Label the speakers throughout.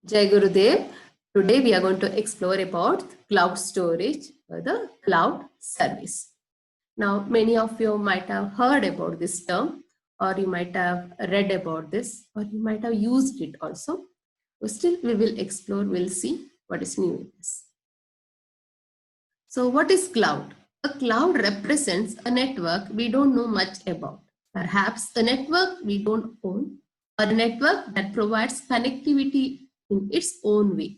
Speaker 1: Jai Gurudev. Today we are going to explore about cloud storage or the cloud service. Now, many of you might have heard about this term, or you might have read about this, or you might have used it also. But still, we will explore, we'll see what is new in this. So, what is cloud? A cloud represents a network we don't know much about. Perhaps a network we don't own, or a network that provides connectivity in its own way.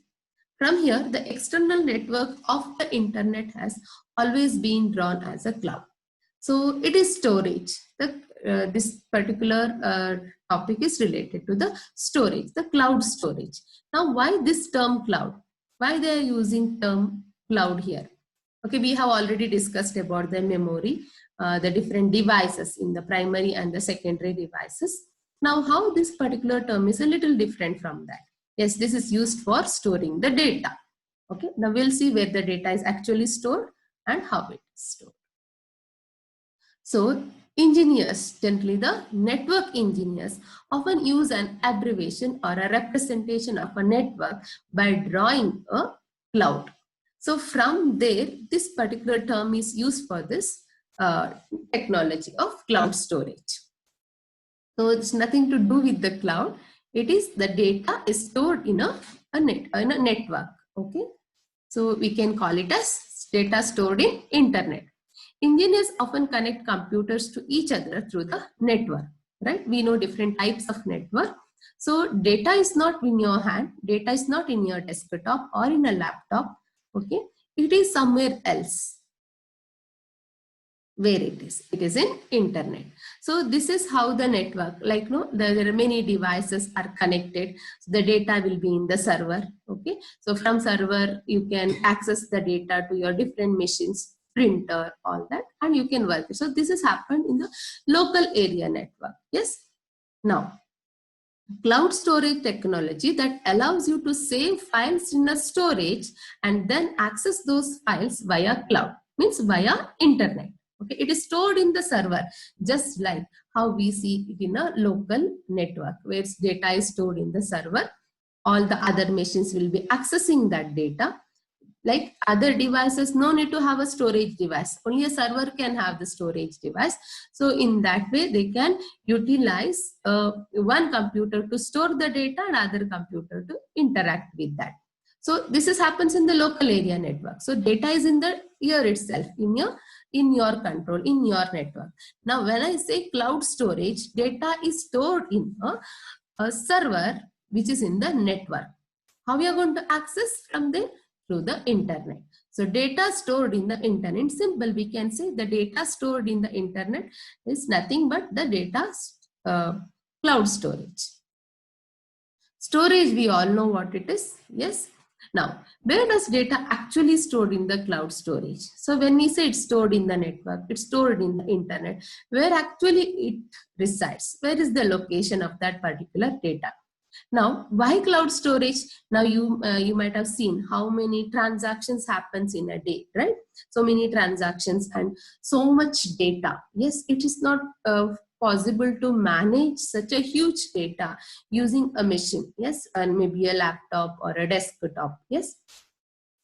Speaker 1: From here, the external network of the internet has always been drawn as a cloud. So it is storage. This particular topic is related to the storage, the cloud storage. Now, why this term cloud? Why they are using term cloud here? Okay, we have already discussed about the memory, the different devices in the primary and the secondary devices. Now, how this particular term is a little different from that. Yes, this is used for storing the data. Okay, now we'll see where the data is actually stored and how it is stored. So, engineers, generally the network engineers, often use an abbreviation or a representation of a network by drawing a cloud. So, from there, this particular term is used for this technology of cloud storage. So, it's nothing to do with the cloud. It is the data is stored in a network. Okay, so we can call it as data stored in internet. Engineers often connect computers to each other through the network, right? We know different types of network. So data is not in your hand, data is not in your desktop or in a laptop, okay? It is somewhere else. Where it is in internet. So this is how the network, like no, there are many devices are connected. So the data will be in the server. Okay, so from server you can access the data to your different machines, printer, all that, and you can work. So this has happened in the local area network. Yes. Now, cloud storage technology that allows you to save files in a storage and then access those files via cloud, means via internet. Okay, it is stored in the server, just like how we see it in a local network where data is stored in the server. All the other machines will be accessing that data. Like other devices, no need to have a storage device. Only a server can have the storage device. So in that way, they can utilize one computer to store the data and other computer to interact with that. So this happens in the local area network. So data is in the ear itself, in your control, in your network. Now, when I say cloud storage, data is stored in a server which is in the network. How we are going to access from there? Through the internet. So data stored in the internet, simple, we can say the data stored in the internet is nothing but the data cloud storage. Storage, we all know what it is. Yes. Now, where does data actually stored in the cloud storage? So when we say it's stored in the network, it's stored in the internet, where actually it resides? Where is the location of that particular data? Now, why cloud storage? Now you might have seen how many transactions happens in a day, right? So many transactions and so much data. Yes, it is not possible to manage such a huge data using a machine. Yes, and maybe a laptop or a desktop. Yes,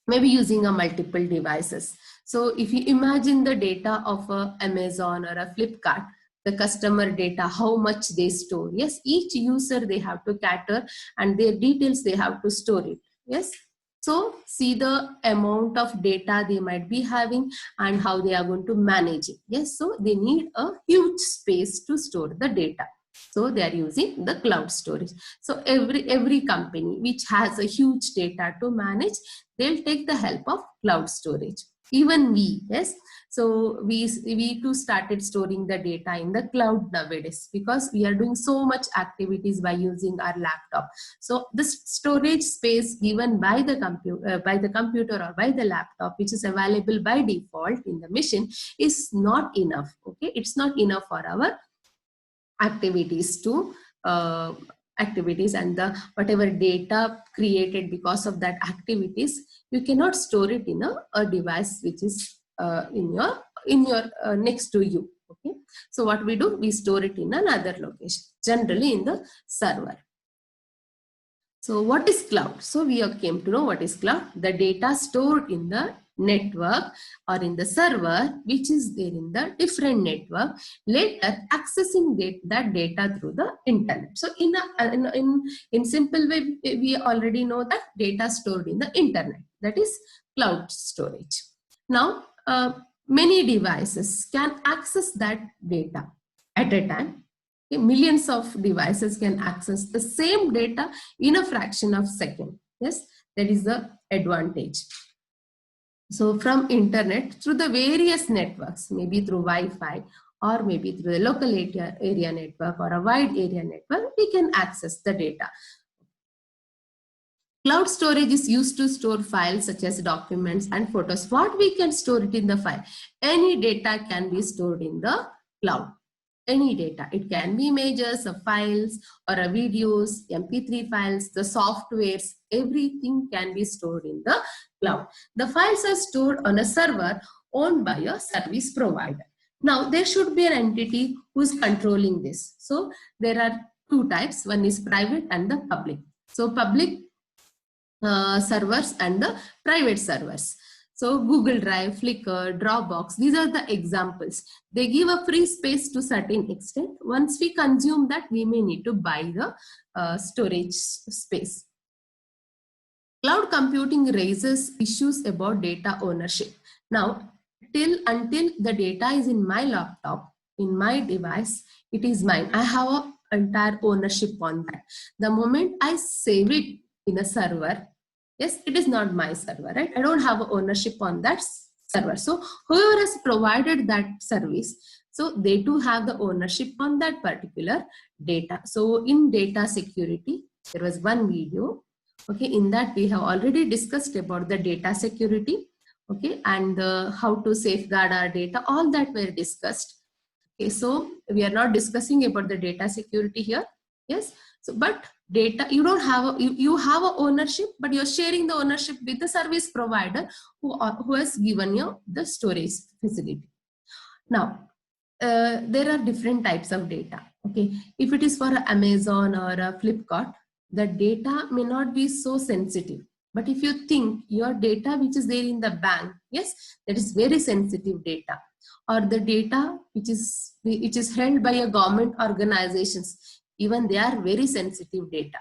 Speaker 1: maybe using a multiple devices. So if you imagine the data of a Amazon or a Flipkart, the customer data, how much they store. Yes, each user they have to cater and their details they have to store it. Yes. So see the amount of data they might be having and how they are going to manage it. Yes. So they need a huge space to store the data. So they are using the cloud storage. So every company which has a huge data to manage, they'll take the help of cloud storage. Even we, yes. So we too started storing the data in the cloud nowadays because we are doing so much activities by using our laptop. So the storage space given by the computer or by the laptop, which is available by default in the machine, is not enough. Okay, it's not enough for our activities to activities and the whatever data created because of that activities, you cannot store it in a device which is in your next to you. Okay, so what we do, we store it in another location, generally in the server. So what is cloud? So we came to know what is cloud. The data stored in the network or in the server, which is there in the different network, later accessing that data through the internet. So in simple way, we already know that data stored in the internet, that is cloud storage. Now, many devices can access that data at a time. Okay, millions of devices can access the same data in a fraction of second. Yes, that is the advantage. So from internet through the various networks, maybe through Wi-Fi or maybe through the local area network or a wide area network, we can access the data. Cloud storage is used to store files such as documents and photos. What we can store it in the file? Any data can be stored in the cloud. Any data. It can be images, or files, or a videos, MP3 files, the softwares, everything can be stored in the cloud. The files are stored on a server owned by a service provider. Now, there should be an entity who is controlling this. So, there are two types. One is private and the public. So, public servers and the private servers. So Google Drive, Flickr, Dropbox, these are the examples. They give a free space to certain extent. Once we consume that, we may need to buy the storage space. Cloud computing raises issues about data ownership. Now, until the data is in my laptop, in my device, it is mine. I have an entire ownership on that. The moment I save it in a server, yes, it is not my server, right? I don't have ownership on that server. So whoever has provided that service, so they too have the ownership on that particular data. So in data security, there was one video. Okay, in that we have already discussed about the data security. Okay, and how to safeguard our data. All that were discussed. Okay, so we are not discussing about the data security here. Yes, so but data, you don't have you have a ownership, but you're sharing the ownership with the service provider who has given you the storage facility. Now, there are different types of data. Okay, if it is for Amazon or a Flipkart, the data may not be so sensitive. But if you think your data which is there in the bank, yes, that is very sensitive data, or the data which is held by a government organizations, even they are very sensitive data.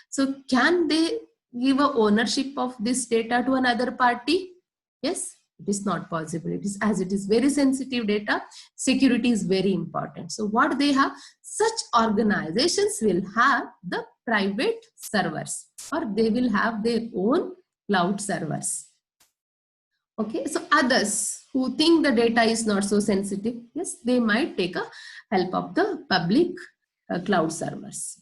Speaker 1: So can they give a ownership of this data to another party? Yes, it is not possible. It is, as it is very sensitive data, security is very important. So what they have, such organizations will have the private servers, or they will have their own cloud servers. Okay, so others who think the data is not so sensitive, yes, they might take a help of the public cloud servers.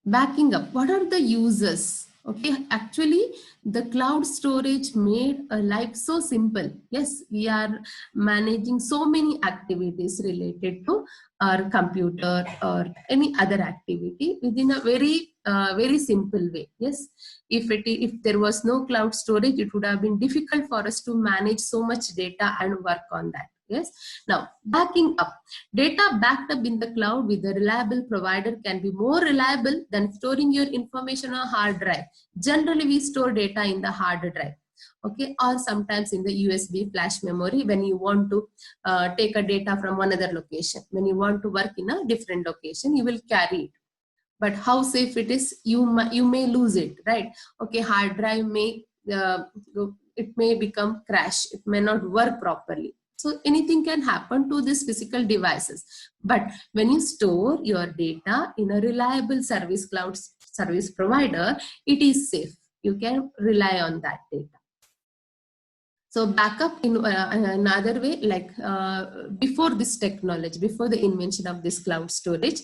Speaker 1: Backing up, what are the uses? Okay, actually the cloud storage made life so simple. Yes, we are managing so many activities related to our computer or any other activity within a very simple way. Yes, if there was no cloud storage, it would have been difficult for us to manage so much data and work on that. Yes, now backing up, data backed up in the cloud with a reliable provider can be more reliable than storing your information on a hard drive. Generally, we store data in the hard drive, okay, or sometimes in the USB flash memory when you want to take a data from another location. When you want to work in a different location, you will carry it. But how safe it is? You may lose it, right? Okay, hard drive may it may become crash. It may not work properly. So anything can happen to these physical devices. But when you store your data in a reliable cloud service provider, it is safe. You can rely on that data. So backup in another way, like before this technology, before the invention of this cloud storage,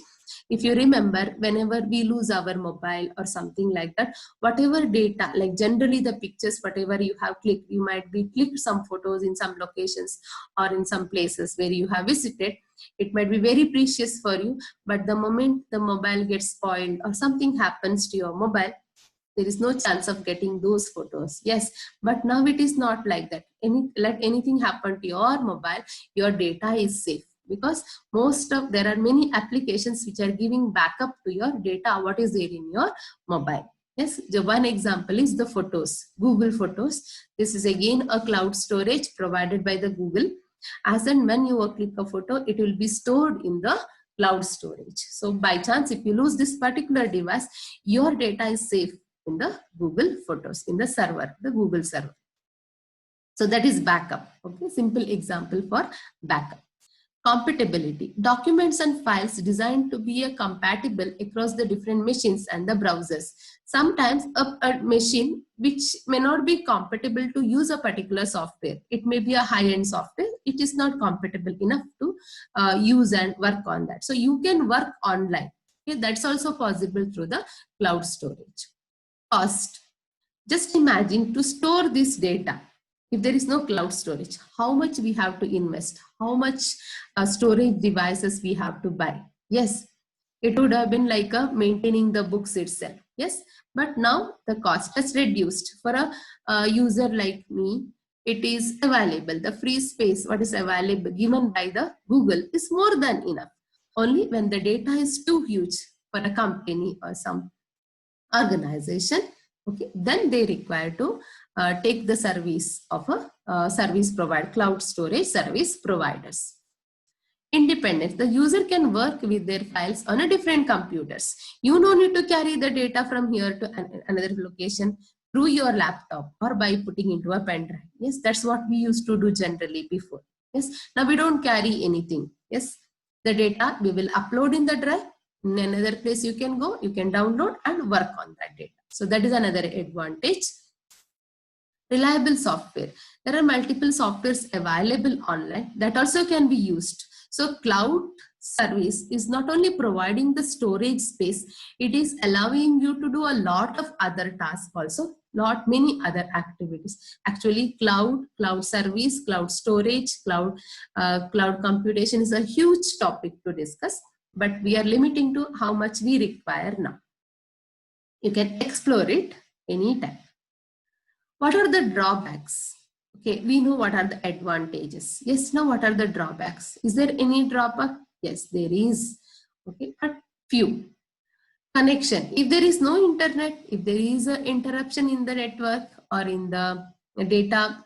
Speaker 1: if you remember, whenever we lose our mobile or something like that, whatever data, like generally the pictures, whatever you have clicked, you might be clicked some photos in some locations or in some places where you have visited. It might be very precious for you, but the moment the mobile gets spoiled or something happens to your mobile, there is no chance of getting those photos. Yes, but now it is not like that. Let anything happen to your mobile, your data is safe. because there are many applications which are giving backup to your data, what is there in your mobile. Yes, the one example is the photos, Google Photos. This is again a cloud storage provided by the Google. As and when you click a photo, it will be stored in the cloud storage. So by chance, if you lose this particular device, your data is safe in the Google Photos, in the server, the Google server. So that is backup. Okay, simple example for backup. Compatibility. Documents and files designed to be compatible across the different machines and the browsers. Sometimes a machine which may not be compatible to use a particular software. It may be a high-end software. It is not compatible enough to use and work on that. So you can work online. Okay, that's also possible through the cloud storage. Cost. Just imagine to store this data. If there is no cloud storage, how much we have to invest, how much storage devices we have to buy. Yes, it would have been like maintaining the books itself. Yes, but now the cost has reduced. For a user like me, it is available. The free space, what is available given by the Google, is more than enough. Only when the data is too huge for a company or some organization, okay, then they require to take the service of a service provider, cloud storage service providers. Independence. The user can work with their files on a different computers. You don't need to carry the data from here to another location through your laptop or by putting into a pen drive. Yes, that's what we used to do generally before. Yes, now we don't carry anything. Yes, the data we will upload in the drive. In another place you can go, you can download and work on that data. So that is another advantage. Reliable software. There are multiple softwares available online that also can be used. So cloud service is not only providing the storage space, it is allowing you to do a lot of other tasks also, many other activities. Actually, cloud service, cloud storage, cloud computation is a huge topic to discuss, but we are limiting to how much we require now. You can explore it anytime. What are the drawbacks? Okay, we know what are the advantages. Yes, now what are the drawbacks? Is there any drawback? Yes, there is. Okay, but few. Connection. If there is no internet, if there is an interruption in the network or in the data,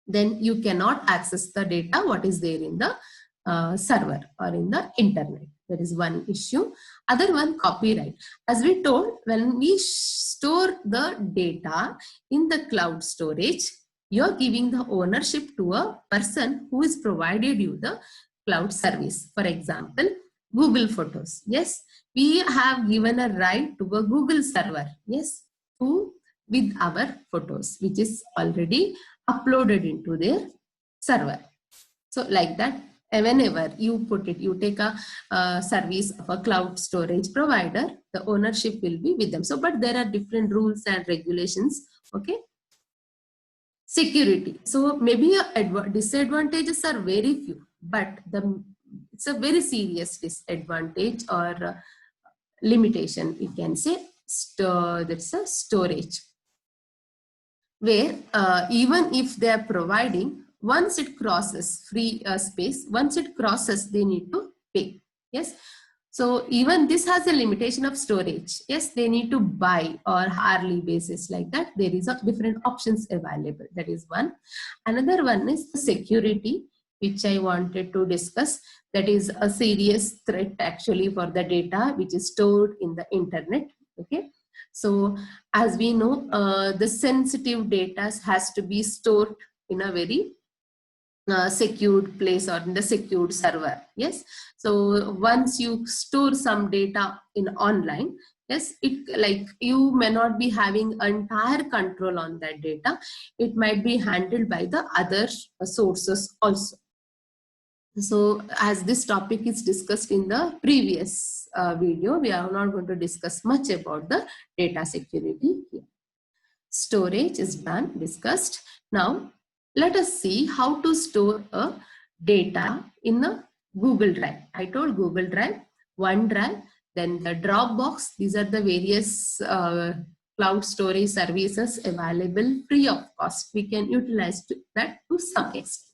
Speaker 1: then you cannot access the data what is there in the server or in the internet. That is one issue. Other one, copyright. As we told, when we store the data in the cloud storage, you're giving the ownership to a person who has provided you the cloud service. For example, Google Photos. Yes, we have given a right to a Google server. Yes, with our photos, which is already uploaded into their server. So like that, whenever you put it, you take a service of a cloud storage provider, the ownership will be with them. So, but there are different rules and regulations. Okay. Security. So maybe disadvantages are very few, but it's a very serious disadvantage or limitation, you can say. That's a storage, where even if they are providing, once it crosses free space, once it crosses, they need to pay. Yes. So even this has a limitation of storage. Yes, they need to buy or hourly basis like that. There is a different options available. That is one. Another one is the security, which I wanted to discuss. That is a serious threat actually for the data which is stored in the internet. Okay. So as we know, the sensitive data has to be stored in a very secured place or in the secured server. Yes, so once you store some data in online, yes, it like you may not be having entire control on that data. It might be handled by the other sources also. So as this topic is discussed in the previous video, we are not going to discuss much about the data security here. Storage is done, discussed. Now let us see how to store a data in a Google Drive. I told Google Drive, OneDrive, then the Dropbox. These are the various cloud storage services available free of cost. We can utilize that to some extent.